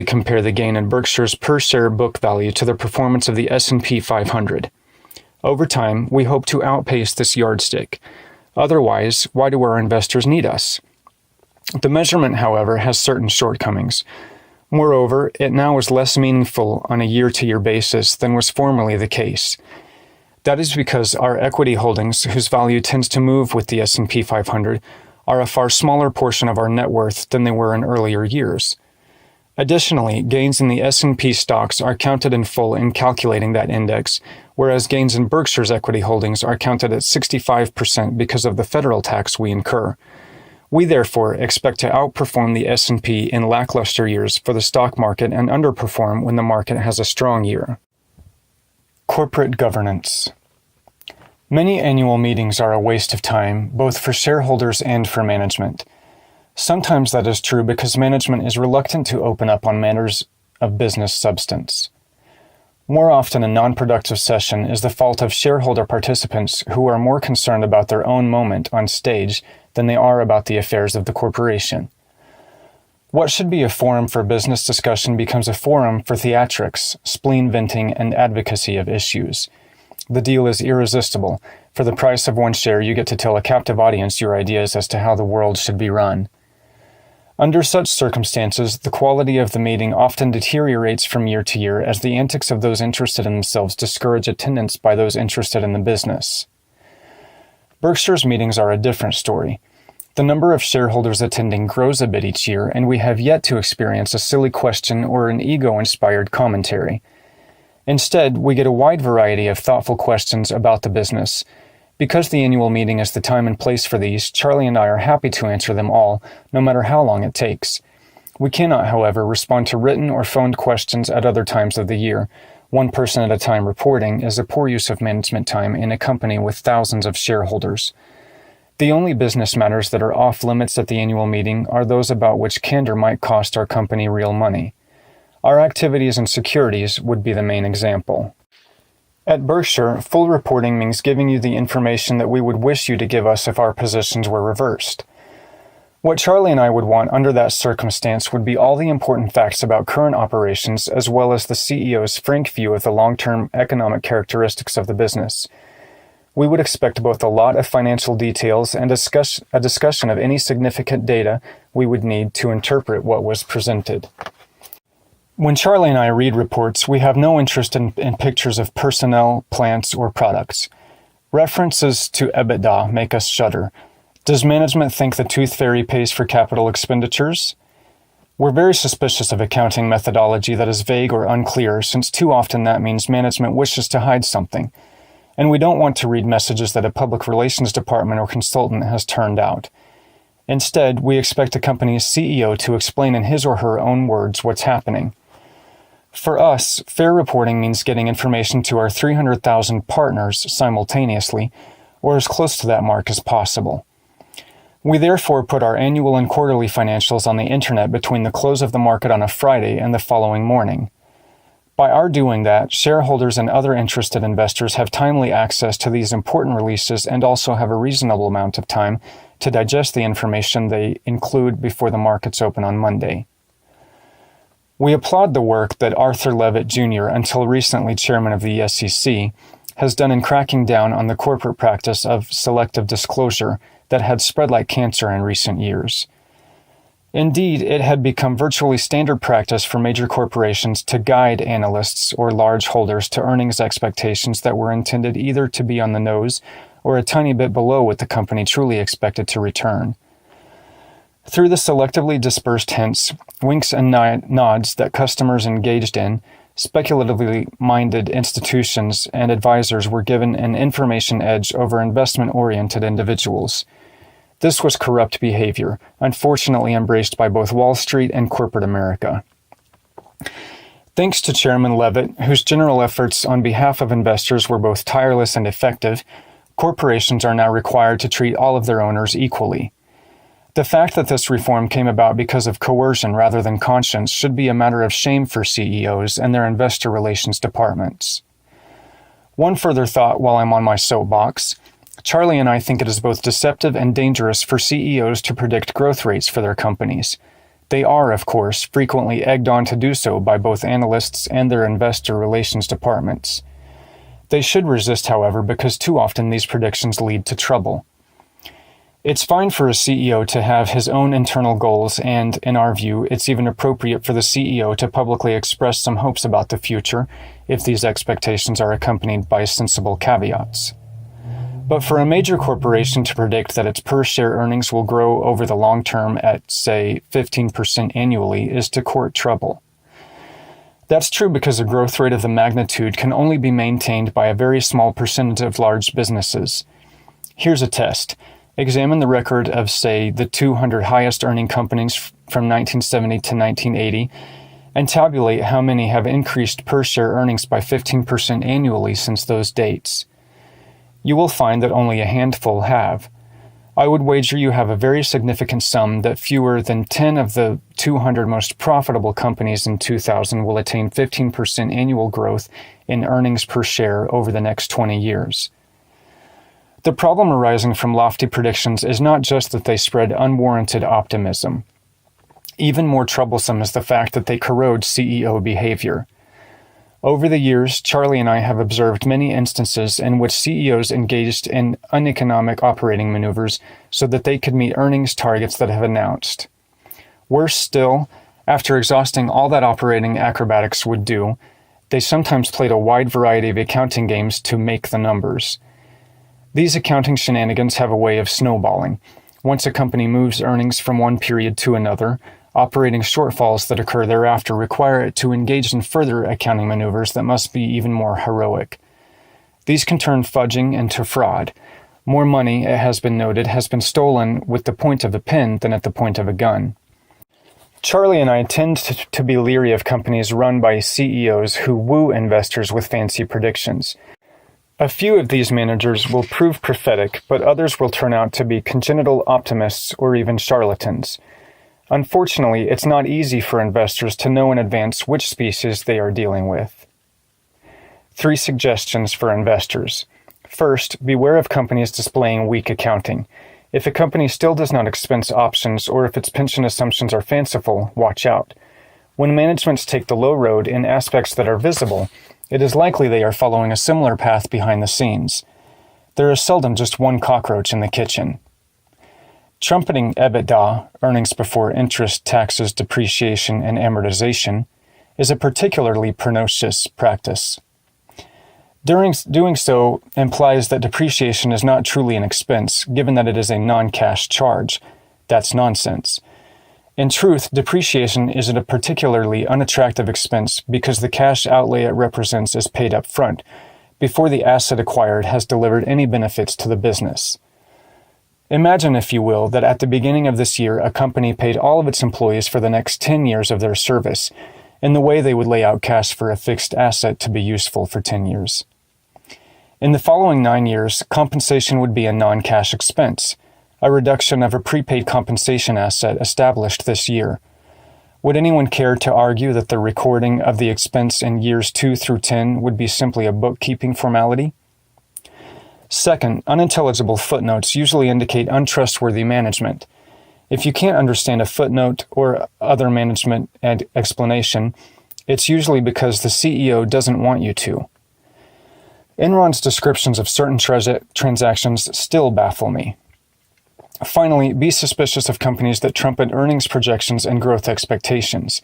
compare the gain in Berkshire's per-share book value to the performance of the S&P 500. Over time, we hope to outpace this yardstick. Otherwise, why do our investors need us? The measurement, however, has certain shortcomings. Moreover, it now is less meaningful on a year-to-year basis than was formerly the case. That is because our equity holdings, whose value tends to move with the S&P 500, are a far smaller portion of our net worth than they were in earlier years. Additionally, gains in the S&P stocks are counted in full in calculating that index, whereas gains in Berkshire's equity holdings are counted at 65% because of the federal tax we incur. We therefore expect to outperform the S&P in lackluster years for the stock market and underperform when the market has a strong year. Corporate governance. Many annual meetings are a waste of time, both for shareholders and for management. Sometimes that is true because management is reluctant to open up on matters of business substance. More often, a non-productive session is the fault of shareholder participants who are more concerned about their own moment on stage than they are about the affairs of the corporation. What should be a forum for business discussion becomes a forum for theatrics, spleen venting, and advocacy of issues. The deal is irresistible. For the price of one share, you get to tell a captive audience your ideas as to how the world should be run. Under such circumstances, the quality of the meeting often deteriorates from year to year as the antics of those interested in themselves discourage attendance by those interested in the business. Berkshire's meetings are a different story. The number of shareholders attending grows a bit each year, and we have yet to experience a silly question or an ego-inspired commentary. Instead, we get a wide variety of thoughtful questions about the business. Because the annual meeting is the time and place for these, Charlie and I are happy to answer them all, no matter how long it takes. We cannot, however, respond to written or phoned questions at other times of the year. One person at a time reporting is a poor use of management time in a company with thousands of shareholders. The only business matters that are off limits at the annual meeting are those about which candor might cost our company real money. Our activities and securities would be the main example. At Berkshire, full reporting means giving you the information that we would wish you to give us if our positions were reversed. What Charlie and I would want under that circumstance would be all the important facts about current operations as well as the CEO's frank view of the long-term economic characteristics of the business. We would expect both a lot of financial details and a discussion of any significant data we would need to interpret what was presented. When Charlie and I read reports, we have no interest in pictures of personnel, plants, or products. References to EBITDA make us shudder. Does management think the tooth fairy pays for capital expenditures? We're very suspicious of accounting methodology that is vague or unclear, since too often that means management wishes to hide something. And we don't want to read messages that a public relations department or consultant has turned out. Instead, we expect a company's CEO to explain in his or her own words what's happening. For us, fair reporting means getting information to our 300,000 partners simultaneously, or as close to that mark as possible. We therefore put our annual and quarterly financials on the internet between the close of the market on a Friday and the following morning. By our doing that, shareholders and other interested investors have timely access to these important releases and also have a reasonable amount of time to digest the information they include before the markets open on Monday. We applaud the work that Arthur Levitt Jr., until recently chairman of the SEC, has done in cracking down on the corporate practice of selective disclosure that had spread like cancer in recent years. Indeed, it had become virtually standard practice for major corporations to guide analysts or large holders to earnings expectations that were intended either to be on the nose or a tiny bit below what the company truly expected to return. Through the selectively dispersed hints, winks and nods that customers engaged in, speculatively minded institutions and advisors were given an information edge over investment-oriented individuals. This was corrupt behavior, unfortunately embraced by both Wall Street and corporate America. Thanks to Chairman Levitt, whose general efforts on behalf of investors were both tireless and effective, corporations are now required to treat all of their owners equally. The fact that this reform came about because of coercion rather than conscience should be a matter of shame for CEOs and their investor relations departments. One further thought while I'm on my soapbox. Charlie and I think it is both deceptive and dangerous for CEOs to predict growth rates for their companies. They are, of course, frequently egged on to do so by both analysts and their investor relations departments. They should resist, however, because too often these predictions lead to trouble. It's fine for a CEO to have his own internal goals, and, in our view, it's even appropriate for the CEO to publicly express some hopes about the future if these expectations are accompanied by sensible caveats. But for a major corporation to predict that its per-share earnings will grow over the long term at, say, 15% annually is to court trouble. That's true because a growth rate of the magnitude can only be maintained by a very small percentage of large businesses. Here's a test. Examine the record of, say, the 200 highest earning companies from 1970 to 1980 and tabulate how many have increased per-share earnings by 15% annually since those dates. You will find that only a handful have. I would wager you have a very significant sum that fewer than 10 of the 200 most profitable companies in 2000 will attain 15% annual growth in earnings per share over the next 20 years. The problem arising from lofty predictions is not just that they spread unwarranted optimism. Even more troublesome is the fact that they corrode CEO behavior. Over the years, Charlie and I have observed many instances in which CEOs engaged in uneconomic operating maneuvers so that they could meet earnings targets that have announced. Worse still, after exhausting all that operating acrobatics would do, they sometimes played a wide variety of accounting games to make the numbers. These accounting shenanigans have a way of snowballing. Once a company moves earnings from one period to another, operating shortfalls that occur thereafter require it to engage in further accounting maneuvers that must be even more heroic. These can turn fudging into fraud. More money, it has been noted, has been stolen with the point of a pen than at the point of a gun. Charlie and I tend to be leery of companies run by CEOs who woo investors with fancy predictions. A few of these managers will prove prophetic, but others will turn out to be congenital optimists or even charlatans. Unfortunately, it's not easy for investors to know in advance which species they are dealing with. 3 suggestions for investors. First, beware of companies displaying weak accounting. If a company still does not expense options or if its pension assumptions are fanciful, watch out. When managements take the low road in aspects that are visible, it is likely they are following a similar path behind the scenes. There is seldom just one cockroach in the kitchen. Trumpeting EBITDA, earnings before interest, taxes, depreciation, and amortization, is a particularly pernicious practice. Doing so implies that depreciation is not truly an expense, given that it is a non-cash charge. That's nonsense. In truth, depreciation is a particularly unattractive expense because the cash outlay it represents is paid up front, before the asset acquired has delivered any benefits to the business. Imagine, if you will, that at the beginning of this year, a company paid all of its employees for the next 10 years of their service, in the way they would lay out cash for a fixed asset to be useful for 10 years. In the following 9 years, compensation would be a non-cash expense, a reduction of a prepaid compensation asset established this year. Would anyone care to argue that the recording of the expense in years 2 through 10 would be simply a bookkeeping formality? Second, unintelligible footnotes usually indicate untrustworthy management. If you can't understand a footnote or other management explanation, it's usually because the CEO doesn't want you to. Enron's descriptions of certain transactions still baffle me. Finally, be suspicious of companies that trumpet earnings projections and growth expectations.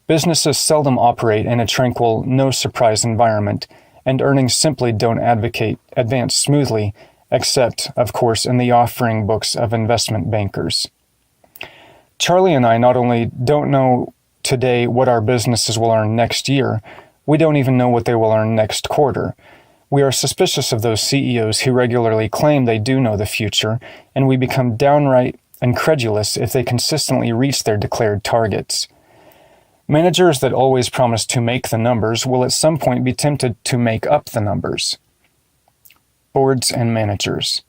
Businesses seldom operate in a tranquil, no-surprise environment, and earnings simply don't advance smoothly, except, of course, in the offering books of investment bankers. Charlie and I not only don't know today what our businesses will earn next year, we don't even know what they will earn next quarter. We are suspicious of those CEOs who regularly claim they do know the future, and we become downright incredulous if they consistently reach their declared targets. Managers that always promise to make the numbers will at some point be tempted to make up the numbers. Boards and managers.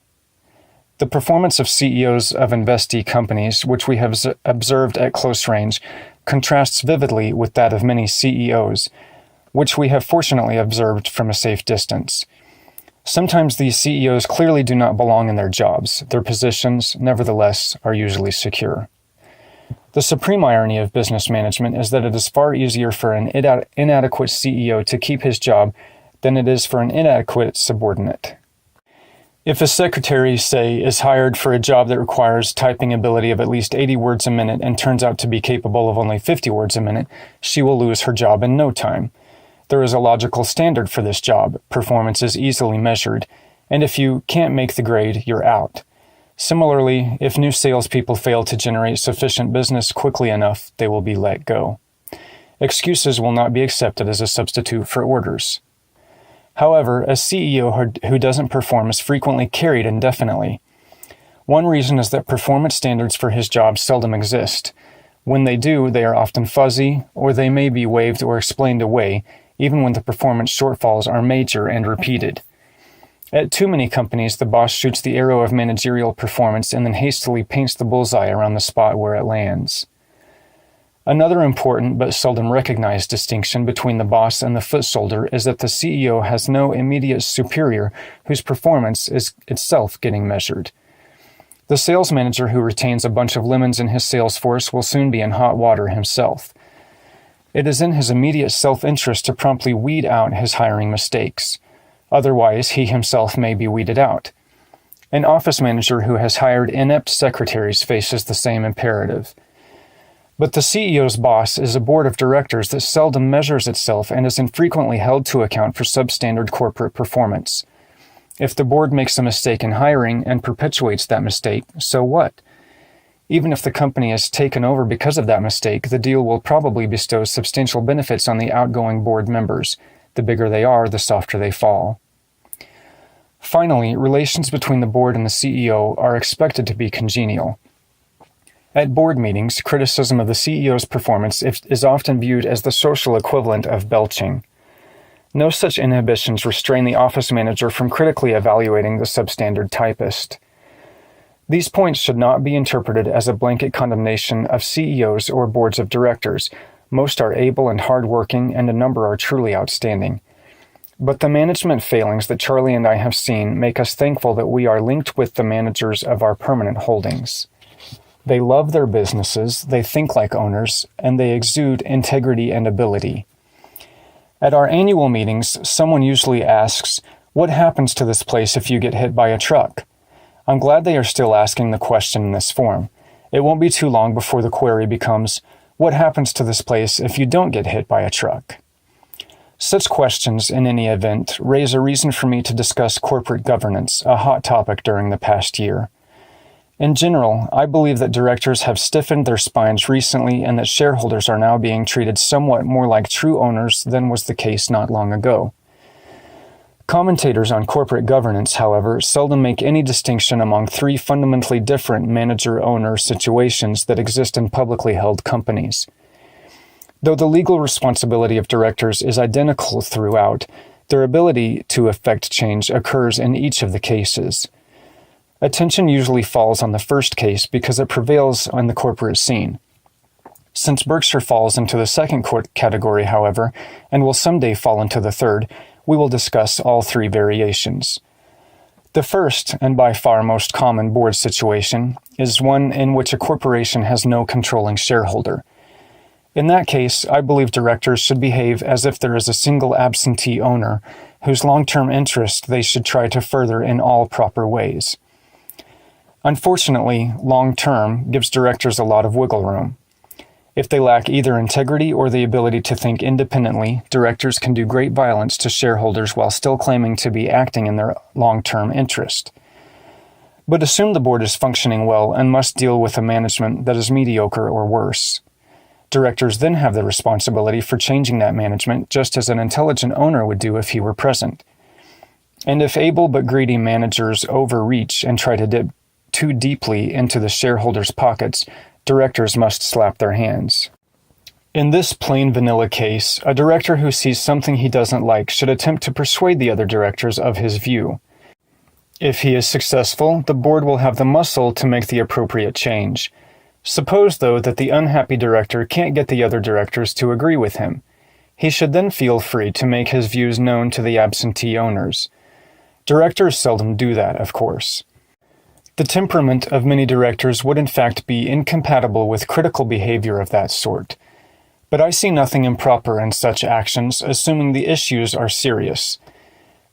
The performance of CEOs of investee companies, which we have observed at close range, contrasts vividly with that of many CEOs, which we have fortunately observed from a safe distance. Sometimes these CEOs clearly do not belong in their jobs. Their positions, nevertheless, are usually secure. The supreme irony of business management is that it is far easier for an inadequate CEO to keep his job than it is for an inadequate subordinate. If a secretary, say, is hired for a job that requires typing ability of at least 80 words a minute and turns out to be capable of only 50 words a minute, she will lose her job in no time. There is a logical standard for this job. Performance is easily measured, and if you can't make the grade, you're out. Similarly, if new salespeople fail to generate sufficient business quickly enough, they will be let go. Excuses will not be accepted as a substitute for orders. However, a CEO who doesn't perform is frequently carried indefinitely. One reason is that performance standards for his job seldom exist. When they do, they are often fuzzy, or they may be waived or explained away, even when the performance shortfalls are major and repeated. At too many companies, the boss shoots the arrow of managerial performance and then hastily paints the bullseye around the spot where it lands. Another important but seldom recognized distinction between the boss and the foot soldier is that the CEO has no immediate superior whose performance is itself getting measured. The sales manager who retains a bunch of lemons in his sales force will soon be in hot water himself. It is in his immediate self-interest to promptly weed out his hiring mistakes. Otherwise, he himself may be weeded out. An office manager who has hired inept secretaries faces the same imperative. But the CEO's boss is a board of directors that seldom measures itself and is infrequently held to account for substandard corporate performance. If the board makes a mistake in hiring and perpetuates that mistake, so what? Even if the company is taken over because of that mistake, the deal will probably bestow substantial benefits on the outgoing board members. The bigger they are, the softer they fall. Finally, relations between the board and the CEO are expected to be congenial. At board meetings, criticism of the CEO's performance is often viewed as the social equivalent of belching. No such inhibitions restrain the office manager from critically evaluating the substandard typist. These points should not be interpreted as a blanket condemnation of CEOs or boards of directors. Most are able and hardworking, and a number are truly outstanding. But the management failings that Charlie and I have seen make us thankful that we are linked with the managers of our permanent holdings. They love their businesses, they think like owners, and they exude integrity and ability. At our annual meetings, someone usually asks, "What happens to this place if you get hit by a truck?" I'm glad they are still asking the question in this form. It won't be too long before the query becomes, "What happens to this place if you don't get hit by a truck?" Such questions, in any event, raise a reason for me to discuss corporate governance, a hot topic during the past year. In general, I believe that directors have stiffened their spines recently and that shareholders are now being treated somewhat more like true owners than was the case not long ago. Commentators on corporate governance, however, seldom make any distinction among three fundamentally different manager-owner situations that exist in publicly held companies. Though the legal responsibility of directors is identical throughout, their ability to effect change occurs in each of the cases. Attention usually falls on the first case because it prevails on the corporate scene. Since Berkshire falls into the second category, however, and will someday fall into the third, we will discuss all three variations. The first, and by far most common board situation, is one in which a corporation has no controlling shareholder. In that case, I believe directors should behave as if there is a single absentee owner whose long-term interest they should try to further in all proper ways. Unfortunately, long-term gives directors a lot of wiggle room. If they lack either integrity or the ability to think independently, directors can do great violence to shareholders while still claiming to be acting in their long-term interest. But assume the board is functioning well and must deal with a management that is mediocre or worse. Directors then have the responsibility for changing that management just as an intelligent owner would do if he were present. And if able but greedy managers overreach and try to dip too deeply into the shareholders' pockets, directors must slap their hands. In this plain vanilla case, a director who sees something he doesn't like should attempt to persuade the other directors of his view. If he is successful, the board will have the muscle to make the appropriate change. Suppose, though, that the unhappy director can't get the other directors to agree with him. He should then feel free to make his views known to the absentee owners. Directors seldom do that, of course. The temperament of many directors would in fact be incompatible with critical behavior of that sort. But I see nothing improper in such actions, assuming the issues are serious.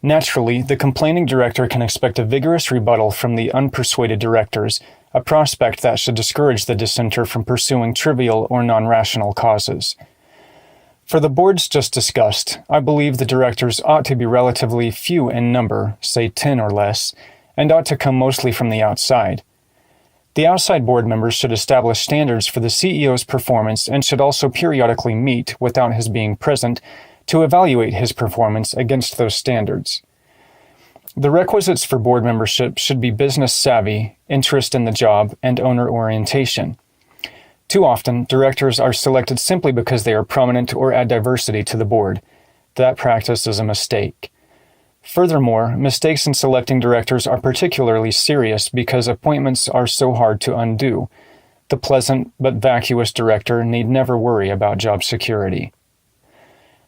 Naturally, the complaining director can expect a vigorous rebuttal from the unpersuaded directors, a prospect that should discourage the dissenter from pursuing trivial or non-rational causes. For the boards just discussed, I believe the directors ought to be relatively few in number, say 10 or less, and ought to come mostly from the outside. The outside board members should establish standards for the CEO's performance and should also periodically meet, without his being present, to evaluate his performance against those standards. The requisites for board membership should be business savvy, interest in the job, and owner orientation. Too often, directors are selected simply because they are prominent or add diversity to the board. That practice is a mistake. Furthermore, mistakes in selecting directors are particularly serious because appointments are so hard to undo. The pleasant but vacuous director need never worry about job security.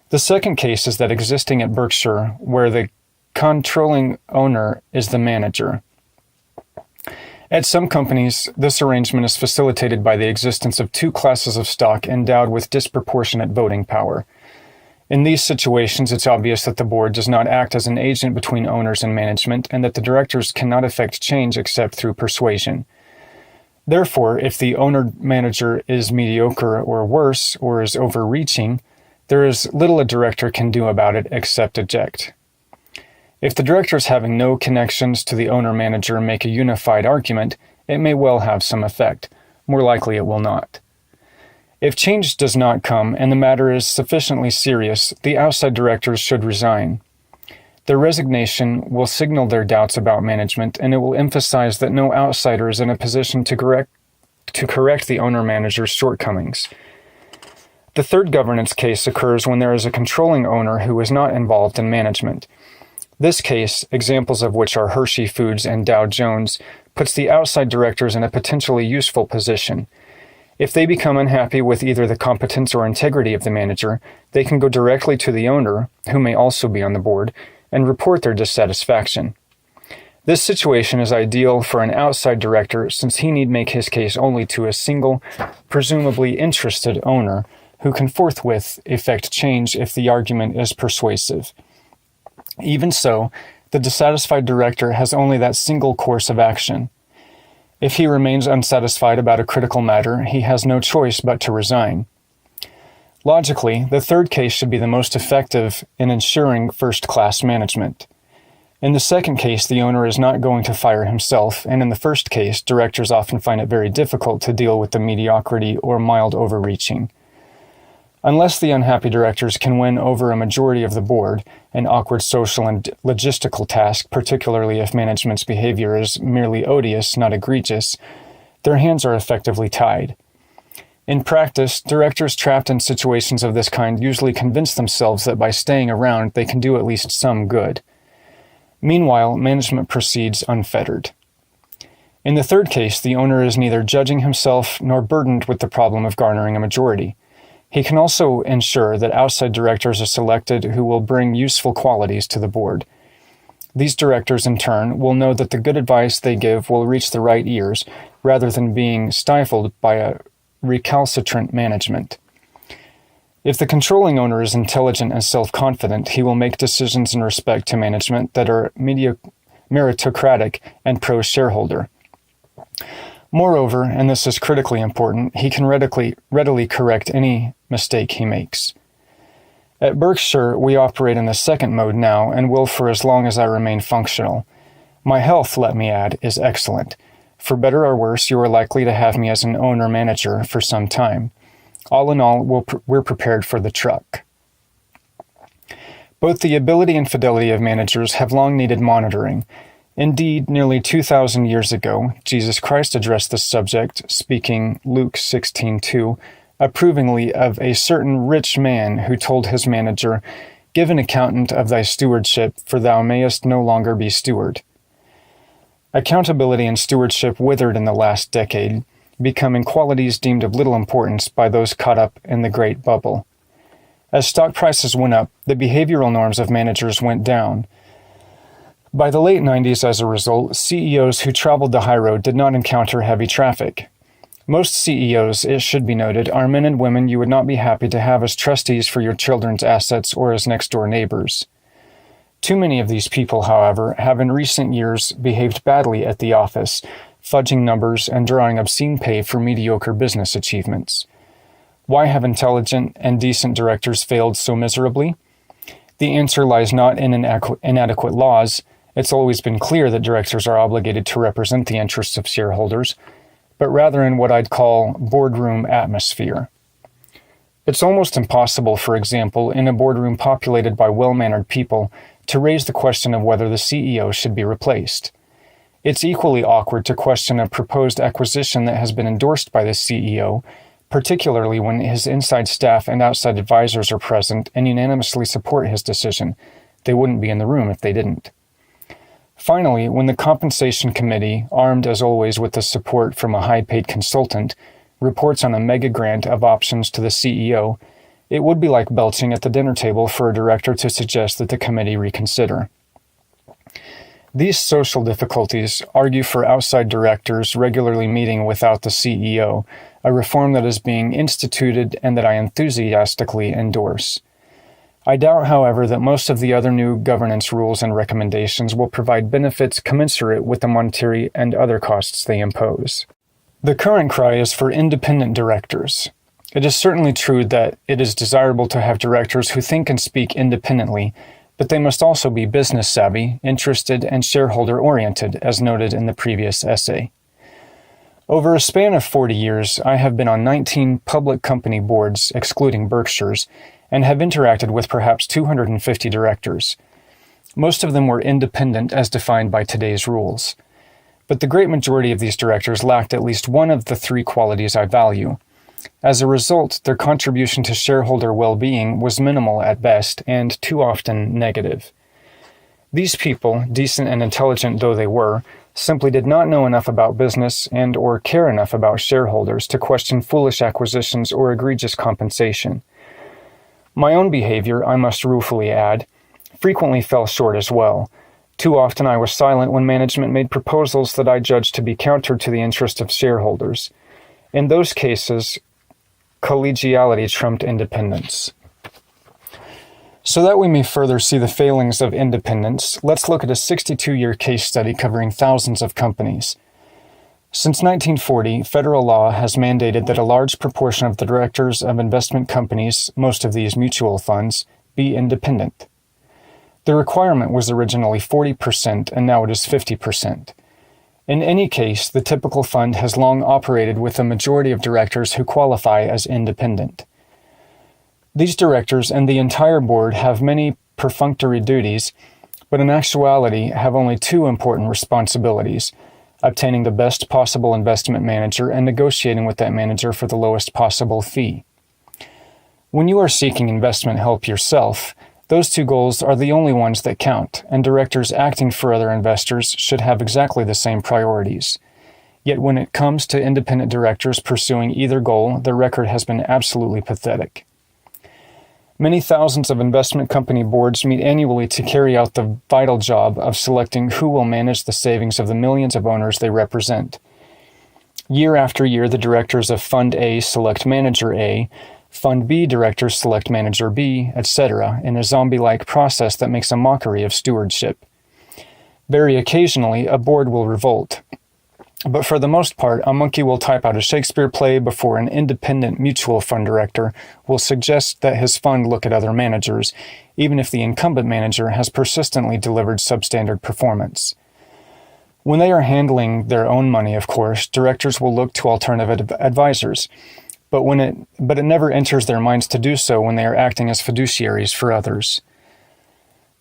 The second case is that existing at Berkshire, where the controlling owner is the manager. At some companies, this arrangement is facilitated by the existence of two classes of stock endowed with disproportionate voting power. In these situations, it's obvious that the board does not act as an agent between owners and management, and that the directors cannot effect change except through persuasion. Therefore, if the owner-manager is mediocre or worse, or is overreaching, there is little a director can do about it except eject. If the directors having no connections to the owner-manager make a unified argument, it may well have some effect. More likely it will not. If change does not come and the matter is sufficiently serious, the outside directors should resign. Their resignation will signal their doubts about management, and it will emphasize that no outsider is in a position to correct the owner-manager's shortcomings. The third governance case occurs when there is a controlling owner who is not involved in management. This case, examples of which are Hershey Foods and Dow Jones, puts the outside directors in a potentially useful position. If they become unhappy with either the competence or integrity of the manager, they can go directly to the owner, who may also be on the board, and report their dissatisfaction. This situation is ideal for an outside director since he need make his case only to a single, presumably interested owner, who can forthwith effect change if the argument is persuasive. Even so, the dissatisfied director has only that single course of action. If he remains unsatisfied about a critical matter, he has no choice but to resign. Logically, the third case should be the most effective in ensuring first-class management. In the second case, the owner is not going to fire himself, and in the first case, directors often find it very difficult to deal with the mediocrity or mild overreaching. Unless the unhappy directors can win over a majority of the board, an awkward social and logistical task, particularly if management's behavior is merely odious, not egregious, their hands are effectively tied. In practice, directors trapped in situations of this kind usually convince themselves that by staying around they can do at least some good. Meanwhile, management proceeds unfettered. In the third case, the owner is neither judging himself nor burdened with the problem of garnering a majority. He can also ensure that outside directors are selected who will bring useful qualities to the board. These directors, in turn, will know that the good advice they give will reach the right ears, rather than being stifled by a recalcitrant management. If the controlling owner is intelligent and self-confident, he will make decisions in respect to management that are meritocratic and pro-shareholder. Moreover, and this is critically important, he can readily correct any mistake he makes. At Berkshire, we operate in the second mode now and will for as long as I remain functional. My health, let me add, is excellent. For better or worse, you are likely to have me as an owner-manager for some time. All in all, we're prepared for the truck. Both the ability and fidelity of managers have long needed monitoring. Indeed, nearly 2,000 years ago, Jesus Christ addressed this subject, speaking Luke 16:2, approvingly of a certain rich man who told his manager, "Give an accountant of thy stewardship, for thou mayest no longer be steward." Accountability and stewardship withered in the last decade, becoming qualities deemed of little importance by those caught up in the great bubble. As stock prices went up, the behavioral norms of managers went down. By the late 90s, as a result, CEOs who traveled the high road did not encounter heavy traffic. Most CEOs, it should be noted, are men and women you would not be happy to have as trustees for your children's assets or as next-door neighbors. Too many of these people, however, have in recent years behaved badly at the office, fudging numbers and drawing obscene pay for mediocre business achievements. Why have intelligent and decent directors failed so miserably? The answer lies not in inadequate laws. It's always been clear that directors are obligated to represent the interests of shareholders, but rather in what I'd call boardroom atmosphere. It's almost impossible, for example, in a boardroom populated by well-mannered people, to raise the question of whether the CEO should be replaced. It's equally awkward to question a proposed acquisition that has been endorsed by the CEO, particularly when his inside staff and outside advisors are present and unanimously support his decision. They wouldn't be in the room if they didn't. Finally, when the Compensation Committee, armed as always with the support from a high-paid consultant, reports on a mega grant of options to the CEO, it would be like belching at the dinner table for a director to suggest that the committee reconsider. These social difficulties argue for outside directors regularly meeting without the CEO, a reform that is being instituted and that I enthusiastically endorse. I doubt, however, that most of the other new governance rules and recommendations will provide benefits commensurate with the monetary and other costs they impose. The current cry is for independent directors. It is certainly true that it is desirable to have directors who think and speak independently, but they must also be business savvy, interested, and shareholder-oriented, as noted in the previous essay. Over a span of 40 years, I have been on 19 public company boards, excluding Berkshire's, and have interacted with perhaps 250 directors. Most of them were independent as defined by today's rules. But the great majority of these directors lacked at least one of the three qualities I value. As a result, their contribution to shareholder well-being was minimal at best and too often negative. These people, decent and intelligent though they were, simply did not know enough about business and or care enough about shareholders to question foolish acquisitions or egregious compensation. My own behavior, I must ruefully add, frequently fell short as well. Too often I was silent when management made proposals that I judged to be counter to the interest of shareholders. In those cases, collegiality trumped independence. So that we may further see the failings of independence, let's look at a 62-year case study covering thousands of companies. Since 1940, federal law has mandated that a large proportion of the directors of investment companies, most of these mutual funds, be independent. The requirement was originally 40% and now it is 50%. In any case, the typical fund has long operated with a majority of directors who qualify as independent. These directors and the entire board have many perfunctory duties, but in actuality have only two important responsibilities: obtaining the best possible investment manager and negotiating with that manager for the lowest possible fee. When you are seeking investment help yourself, those two goals are the only ones that count, and directors acting for other investors should have exactly the same priorities. Yet when it comes to independent directors pursuing either goal, their record has been absolutely pathetic. Many thousands of investment company boards meet annually to carry out the vital job of selecting who will manage the savings of the millions of owners they represent. Year after year, the directors of Fund A select Manager A, Fund B directors select Manager B, etc., in a zombie-like process that makes a mockery of stewardship. Very occasionally, a board will revolt. But for the most part, a monkey will type out a Shakespeare play before an independent mutual fund director will suggest that his fund look at other managers, even if the incumbent manager has persistently delivered substandard performance. When they are handling their own money, of course, directors will look to alternative advisors, but it never enters their minds to do so when they are acting as fiduciaries for others.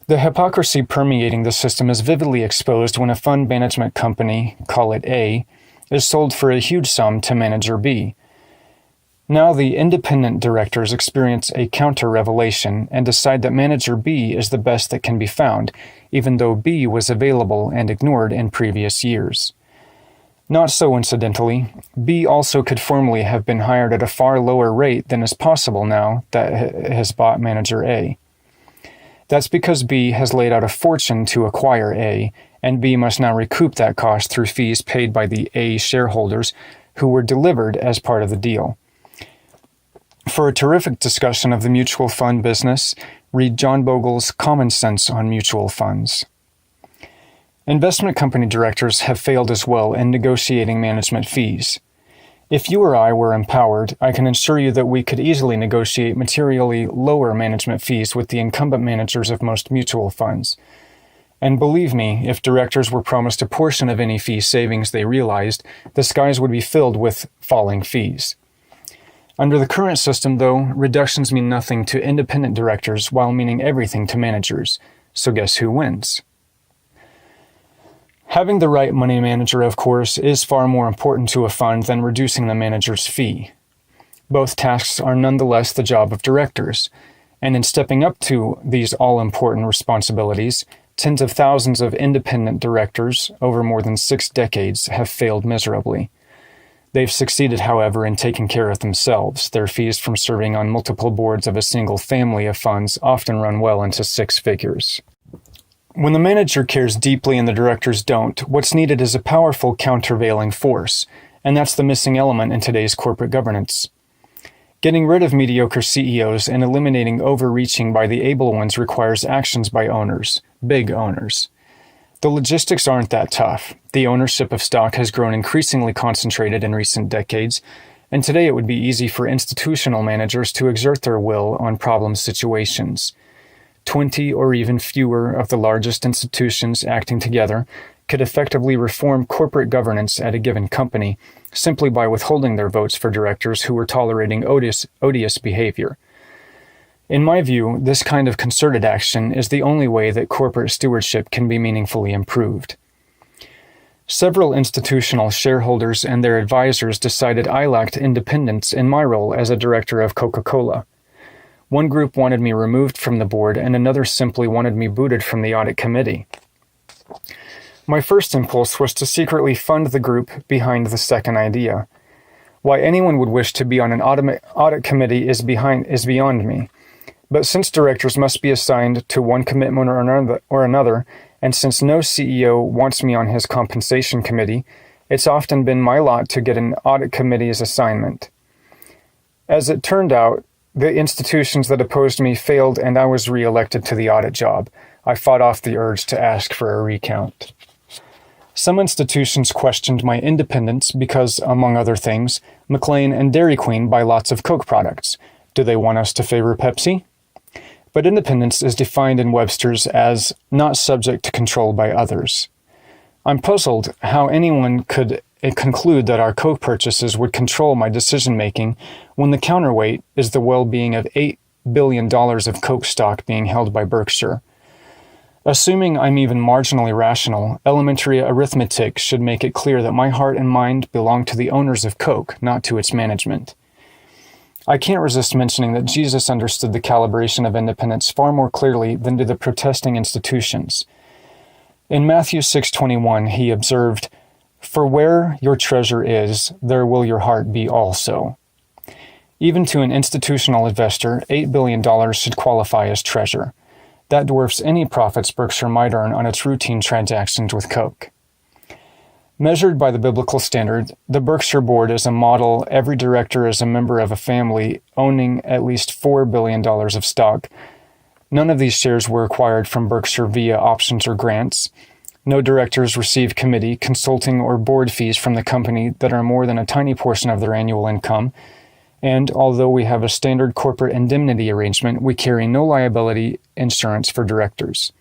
The hypocrisy permeating the system is vividly exposed when a fund management company, call it A, is sold for a huge sum to manager B. Now the independent directors experience a counter-revelation and decide that manager B is the best that can be found, even though B was available and ignored in previous years. Not so incidentally, B also could formerly have been hired at a far lower rate than is possible now that has bought manager A. That's because B has laid out a fortune to acquire A, and B must now recoup that cost through fees paid by the A shareholders who were delivered as part of the deal. For a terrific discussion of the mutual fund business, read John Bogle's Common Sense on Mutual Funds. Investment company directors have failed as well in negotiating management fees. If you or I were empowered, I can assure you that we could easily negotiate materially lower management fees with the incumbent managers of most mutual funds. And believe me, if directors were promised a portion of any fee savings they realized, the skies would be filled with falling fees. Under the current system, though, reductions mean nothing to independent directors while meaning everything to managers. So guess who wins? Having the right money manager, of course, is far more important to a fund than reducing the manager's fee. Both tasks are nonetheless the job of directors, and in stepping up to these all-important responsibilities, tens of thousands of independent directors over more than 6 decades have failed miserably. They've succeeded, however, in taking care of themselves. Their fees from serving on multiple boards of a single family of funds often run well into 6 figures. When the manager cares deeply and the directors don't, what's needed is a powerful countervailing force, and that's the missing element in today's corporate governance. Getting rid of mediocre CEOs and eliminating overreaching by the able ones requires actions by owners, big owners. The logistics aren't that tough. The ownership of stock has grown increasingly concentrated in recent decades, and today it would be easy for institutional managers to exert their will on problem situations. 20 or even fewer of the largest institutions acting together could effectively reform corporate governance at a given company simply by withholding their votes for directors who were tolerating odious behavior. In my view, this kind of concerted action is the only way that corporate stewardship can be meaningfully improved. Several institutional shareholders and their advisors decided I lacked independence in my role as a director of Coca-Cola. One group wanted me removed from the board, and another simply wanted me booted from the audit committee. My first impulse was to secretly fund the group behind the second idea. Why anyone would wish to be on an audit committee is beyond me. But since directors must be assigned to one commitment or another, and since no CEO wants me on his compensation committee, it's often been my lot to get an audit committee's assignment. As it turned out, the institutions that opposed me failed and I was re-elected to the audit job. I fought off the urge to ask for a recount. Some institutions questioned my independence because, among other things, McLane and Dairy Queen buy lots of Coke products. Do they want us to favor Pepsi? But independence is defined in Webster's as not subject to control by others. I'm puzzled how anyone could conclude that our Coke purchases would control my decision-making when the counterweight is the well-being of $8 billion of Coke stock being held by Berkshire. Assuming I'm even marginally rational, elementary arithmetic should make it clear that my heart and mind belong to the owners of Coke, not to its management. I can't resist mentioning that Jesus understood the calibration of independence far more clearly than do the protesting institutions. In Matthew 6:21, he observed, "For where your treasure is, there will your heart be also." Even to an institutional investor, $8 billion should qualify as treasure. That dwarfs any profits Berkshire might earn on its routine transactions with Coke. Measured by the biblical standard, the Berkshire board is a model. Every director is a member of a family owning at least $4 billion of stock. None of these shares were acquired from Berkshire via options or grants. No directors receive committee, consulting, or board fees from the company that are more than a tiny portion of their annual income. And although we have a standard corporate indemnity arrangement, we carry no liability insurance for directors.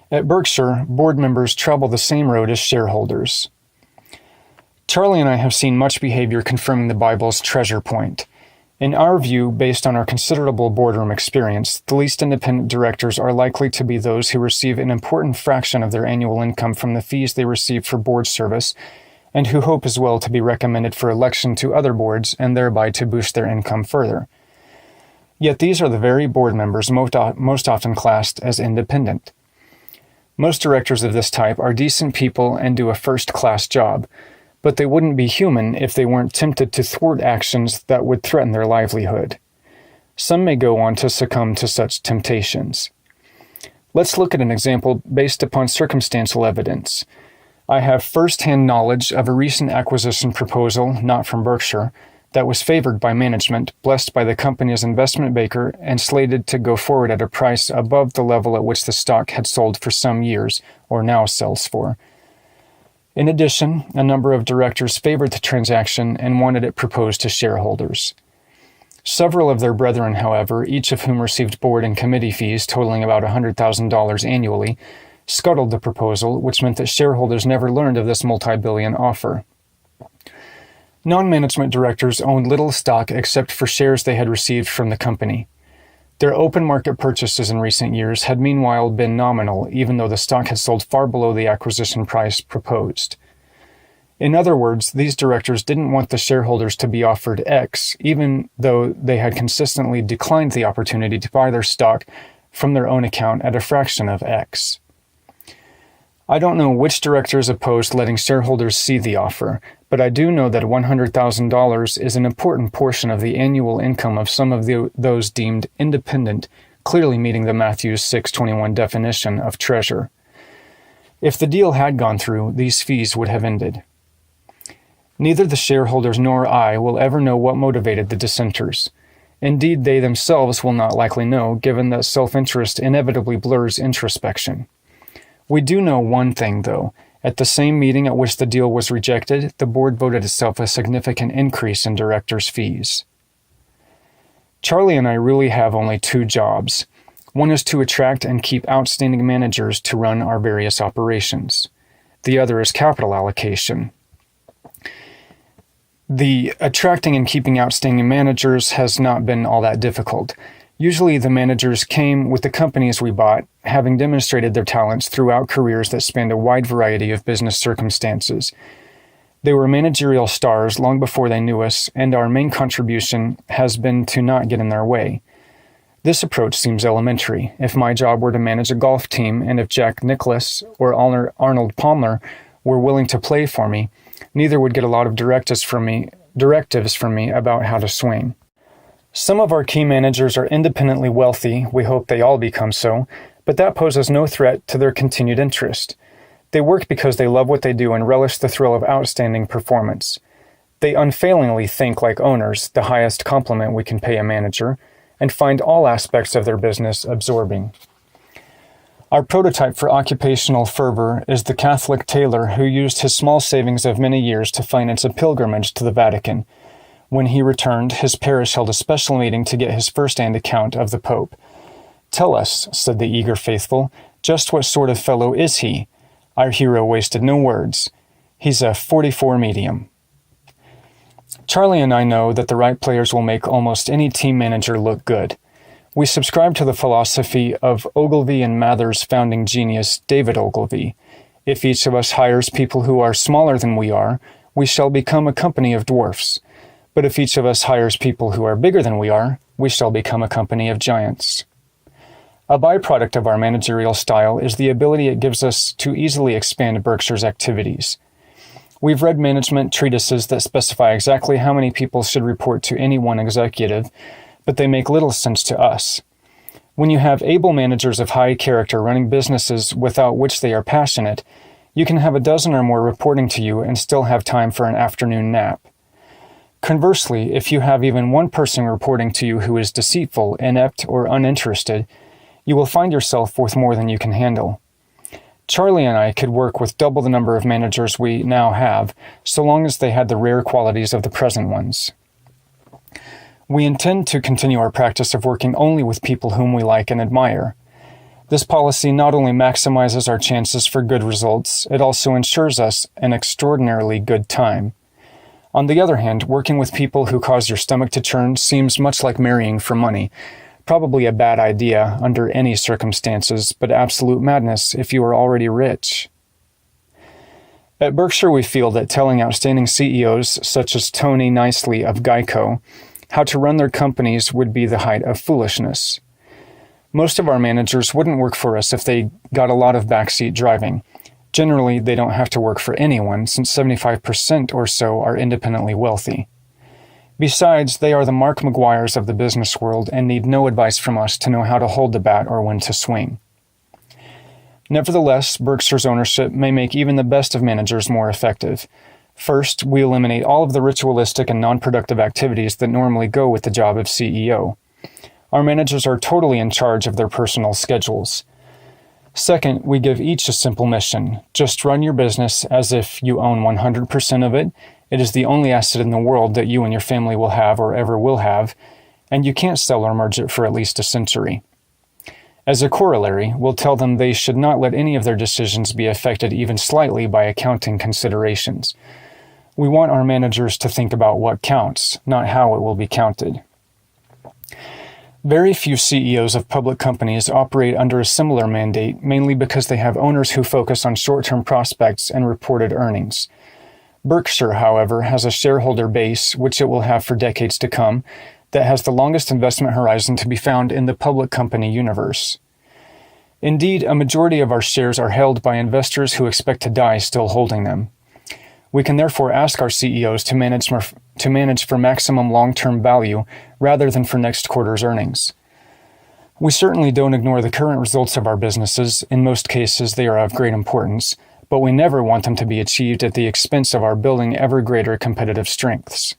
At Berkshire, board members travel the same road as shareholders. Charlie and I have seen much behavior confirming the Bible's treasure point. In our view, based on our considerable boardroom experience, the least independent directors are likely to be those who receive an important fraction of their annual income from the fees they receive for board service, and who hope as well to be recommended for election to other boards and thereby to boost their income further. Yet these are the very board members most often classed as independent. Most directors of this type are decent people and do a first-class job, but they wouldn't be human if they weren't tempted to thwart actions that would threaten their livelihood. Some may go on to succumb to such temptations. Let's look at an example based upon circumstantial evidence. I have first-hand knowledge of a recent acquisition proposal, not from Berkshire, that was favored by management, blessed by the company's investment banker, and slated to go forward at a price above the level at which the stock had sold for some years, or now sells for. In addition, a number of directors favored the transaction and wanted it proposed to shareholders. Several of their brethren, however, each of whom received board and committee fees totaling about $100,000 annually, scuttled the proposal, which meant that shareholders never learned of this multi-billion offer. Non-management directors owned little stock except for shares they had received from the company. Their open market purchases in recent years had meanwhile been nominal, even though the stock had sold far below the acquisition price proposed. In other words, these directors didn't want the shareholders to be offered X, even though they had consistently declined the opportunity to buy their stock from their own account at a fraction of X. I don't know which directors opposed letting shareholders see the offer, but I do know that $100,000 is an important portion of the annual income of some of those deemed independent, clearly meeting the Matthew 6:21 definition of treasure. If the deal had gone through, these fees would have ended. Neither the shareholders nor I will ever know what motivated the dissenters. Indeed, they themselves will not likely know, given that self-interest inevitably blurs introspection. We do know one thing, though. At the same meeting at which the deal was rejected, the board voted itself a significant increase in directors' fees. Charlie and I really have only two jobs. One is to attract and keep outstanding managers to run our various operations. The other is capital allocation. The attracting and keeping outstanding managers has not been all that difficult. Usually the managers came with the companies we bought, having demonstrated their talents throughout careers that spanned a wide variety of business circumstances. They were managerial stars long before they knew us, and our main contribution has been to not get in their way. This approach seems elementary. If my job were to manage a golf team, and if Jack Nicklaus or Arnold Palmer were willing to play for me, neither would get a lot of directives from me about how to swing. Some of our key managers are independently wealthy, we hope they all become so, but that poses no threat to their continued interest. They work because they love what they do and relish the thrill of outstanding performance. They unfailingly think like owners, the highest compliment we can pay a manager, and find all aspects of their business absorbing. Our prototype for occupational fervor is the Catholic tailor who used his small savings of many years to finance a pilgrimage to the Vatican. When he returned, his parish held a special meeting to get his first-hand account of the Pope. "Tell us," said the eager faithful, "just what sort of fellow is he?" Our hero wasted no words. "He's a 44 medium." Charlie and I know that the right players will make almost any team manager look good. We subscribe to the philosophy of Ogilvy and Mather's founding genius, David Ogilvy. If each of us hires people who are smaller than we are, we shall become a company of dwarfs. But if each of us hires people who are bigger than we are, we shall become a company of giants. A byproduct of our managerial style is the ability it gives us to easily expand Berkshire's activities. We've read management treatises that specify exactly how many people should report to any one executive, but they make little sense to us. When you have able managers of high character running businesses without which they are passionate, you can have a dozen or more reporting to you and still have time for an afternoon nap. Conversely, if you have even one person reporting to you who is deceitful, inept, or uninterested, you will find yourself with more than you can handle. Charlie and I could work with double the number of managers we now have, so long as they had the rare qualities of the present ones. We intend to continue our practice of working only with people whom we like and admire. This policy not only maximizes our chances for good results, it also ensures us an extraordinarily good time. On the other hand, working with people who cause your stomach to churn seems much like marrying for money. Probably a bad idea under any circumstances, but absolute madness if you are already rich. At Berkshire, we feel that telling outstanding CEOs, such as Tony Nicely of Geico, how to run their companies would be the height of foolishness. Most of our managers wouldn't work for us if they got a lot of backseat driving. Generally, they don't have to work for anyone, since 75% or so are independently wealthy. Besides, they are the Mark McGuires of the business world and need no advice from us to know how to hold the bat or when to swing. Nevertheless, Berkshire's ownership may make even the best of managers more effective. First, we eliminate all of the ritualistic and non-productive activities that normally go with the job of CEO. Our managers are totally in charge of their personal schedules. Second, we give each a simple mission. Just run your business as if you own 100% of it. It is the only asset in the world that you and your family will have or ever will have, and you can't sell or merge it for at least a century. As a corollary, we'll tell them they should not let any of their decisions be affected even slightly by accounting considerations. We want our managers to think about what counts, not how it will be counted. Very few CEOs of public companies operate under a similar mandate, mainly because they have owners who focus on short-term prospects and reported earnings. Berkshire, however, has a shareholder base, which it will have for decades to come, that has the longest investment horizon to be found in the public company universe. Indeed, a majority of our shares are held by investors who expect to die still holding them. We can therefore ask our CEOs to manage for maximum long-term value rather than for next quarter's earnings. We certainly don't ignore the current results of our businesses. In most cases, they are of great importance, but we never want them to be achieved at the expense of our building ever greater competitive strengths.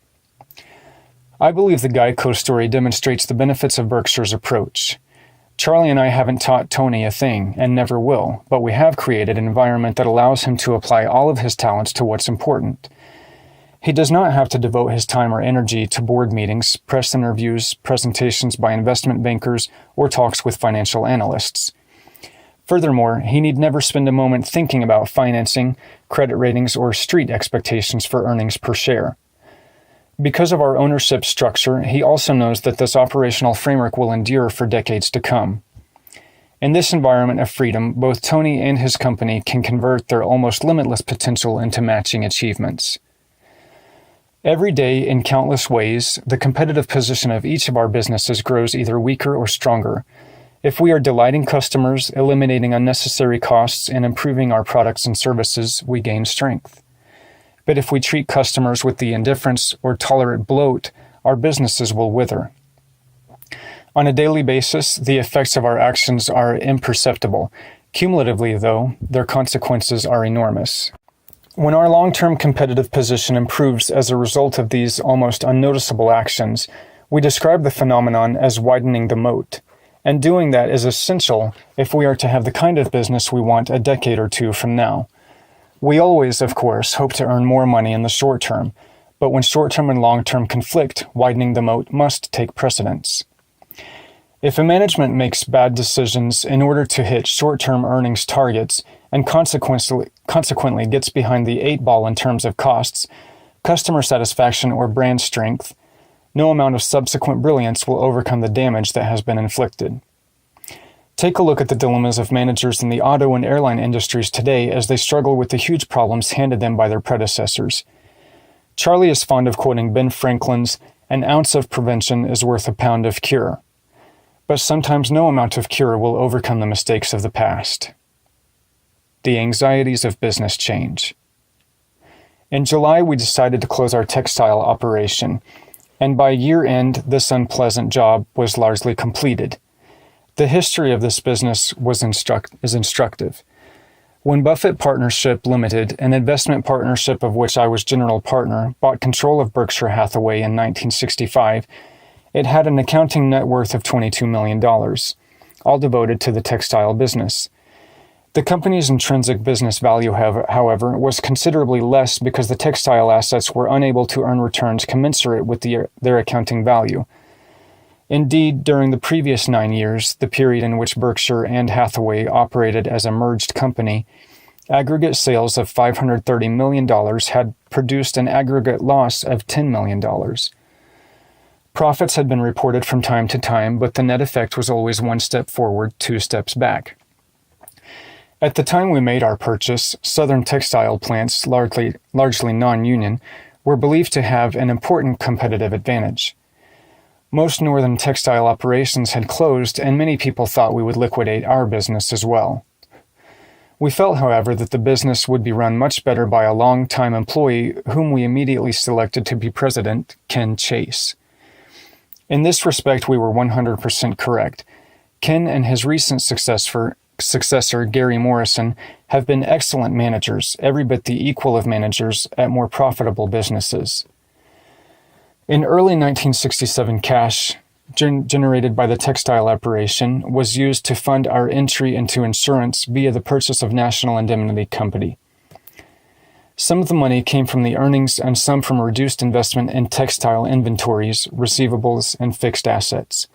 I believe the Geico story demonstrates the benefits of Berkshire's approach. Charlie and I haven't taught Tony a thing, and never will, but we have created an environment that allows him to apply all of his talents to what's important. He does not have to devote his time or energy to board meetings, press interviews, presentations by investment bankers, or talks with financial analysts. Furthermore, he need never spend a moment thinking about financing, credit ratings, or street expectations for earnings per share. Because of our ownership structure, he also knows that this operational framework will endure for decades to come. In this environment of freedom, both Tony and his company can convert their almost limitless potential into matching achievements. Every day, in countless ways, the competitive position of each of our businesses grows either weaker or stronger. If we are delighting customers, eliminating unnecessary costs, and improving our products and services, we gain strength. But if we treat customers with the indifference or tolerant bloat, our businesses will wither. On a daily basis, the effects of our actions are imperceptible. Cumulatively, though, their consequences are enormous. When our long-term competitive position improves as a result of these almost unnoticeable actions, we describe the phenomenon as widening the moat. And doing that is essential if we are to have the kind of business we want a decade or two from now. We always, of course, hope to earn more money in the short term, but when short-term and long-term conflict, widening the moat must take precedence. If a management makes bad decisions in order to hit short-term earnings targets and consequently gets behind the 8-ball in terms of costs, customer satisfaction, or brand strength, no amount of subsequent brilliance will overcome the damage that has been inflicted. Take a look at the dilemmas of managers in the auto and airline industries today as they struggle with the huge problems handed them by their predecessors. Charlie is fond of quoting Ben Franklin's, "An ounce of prevention is worth a pound of cure." But sometimes no amount of cure will overcome the mistakes of the past. The anxieties of business change. In July, we decided to close our textile operation, and by year-end, this unpleasant job was largely completed. The history of this business is instructive. When Buffett Partnership Limited, an investment partnership of which I was general partner, bought control of Berkshire Hathaway in 1965, it had an accounting net worth of $22 million, all devoted to the textile business. The company's intrinsic business value, however, was considerably less because the textile assets were unable to earn returns commensurate with their accounting value. Indeed, during the previous 9 years, the period in which Berkshire and Hathaway operated as a merged company, aggregate sales of $530 million had produced an aggregate loss of $10 million. Profits had been reported from time to time, but the net effect was always 1 step forward, 2 steps back. At the time we made our purchase, Southern textile plants, largely non-union, were believed to have an important competitive advantage. Most northern textile operations had closed, and many people thought we would liquidate our business as well. We felt, however, that the business would be run much better by a long-time employee whom we immediately selected to be president, Ken Chase. In this respect, we were 100% correct. Ken and his recent successor, Gary Morrison, have been excellent managers, every bit the equal of managers at more profitable businesses. In early 1967, cash generated by the textile operation was used to fund our entry into insurance via the purchase of National Indemnity Company. Some of the money came from the earnings and some from reduced investment in textile inventories, receivables, and fixed assets.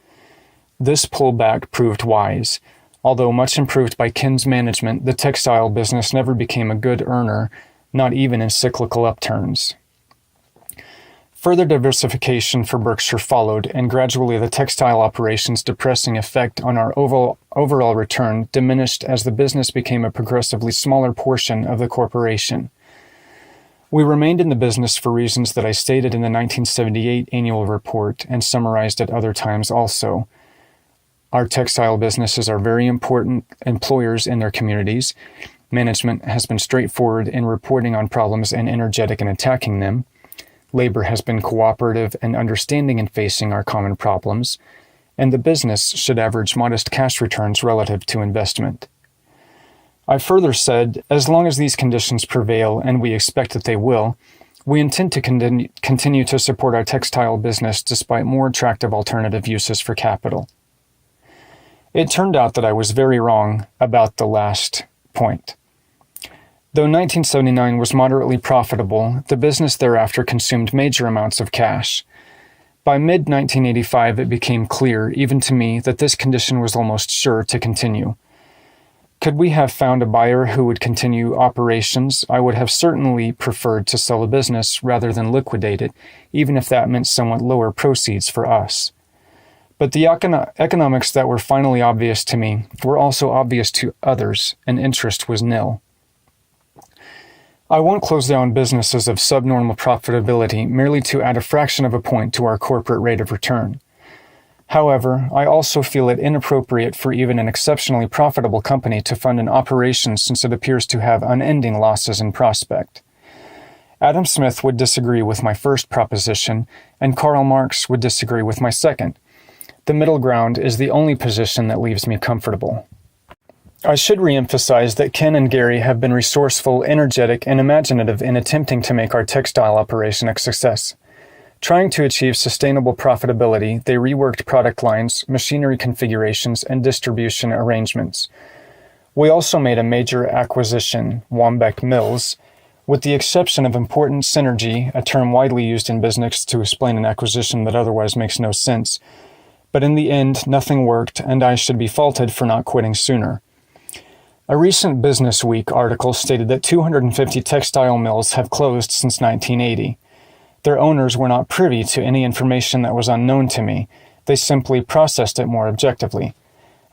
This pullback proved wise. Although much improved by Ken's management, the textile business never became a good earner, not even in cyclical upturns. Further diversification for Berkshire followed, and gradually the textile operation's depressing effect on our overall return diminished as the business became a progressively smaller portion of the corporation. We remained in the business for reasons that I stated in the 1978 annual report and summarized at other times also. Our textile businesses are very important employers in their communities. Management has been straightforward in reporting on problems and energetic in attacking them. Labor has been cooperative and understanding in facing our common problems, and the business should average modest cash returns relative to investment. I further said, as long as these conditions prevail, and we expect that they will, we intend to continue to support our textile business despite more attractive alternative uses for capital. It turned out that I was very wrong about the last point. Though 1979 was moderately profitable, the business thereafter consumed major amounts of cash. By mid-1985, it became clear, even to me, that this condition was almost sure to continue. Could we have found a buyer who would continue operations, I would have certainly preferred to sell the business rather than liquidate it, even if that meant somewhat lower proceeds for us. But the economics that were finally obvious to me were also obvious to others, and interest was nil. I won't close down businesses of subnormal profitability merely to add a fraction of a point to our corporate rate of return. However, I also feel it inappropriate for even an exceptionally profitable company to fund an operation since it appears to have unending losses in prospect. Adam Smith would disagree with my first proposition, and Karl Marx would disagree with my second. The middle ground is the only position that leaves me comfortable. I should reemphasize that Ken and Gary have been resourceful, energetic, and imaginative in attempting to make our textile operation a success. Trying to achieve sustainable profitability, they reworked product lines, machinery configurations, and distribution arrangements. We also made a major acquisition, Wambeck Mills. With the exception of important synergy, a term widely used in business to explain an acquisition that otherwise makes no sense. But in the end, nothing worked, and I should be faulted for not quitting sooner. A recent Business Week article stated that 250 textile mills have closed since 1980. Their owners were not privy to any information that was unknown to me. They simply processed it more objectively.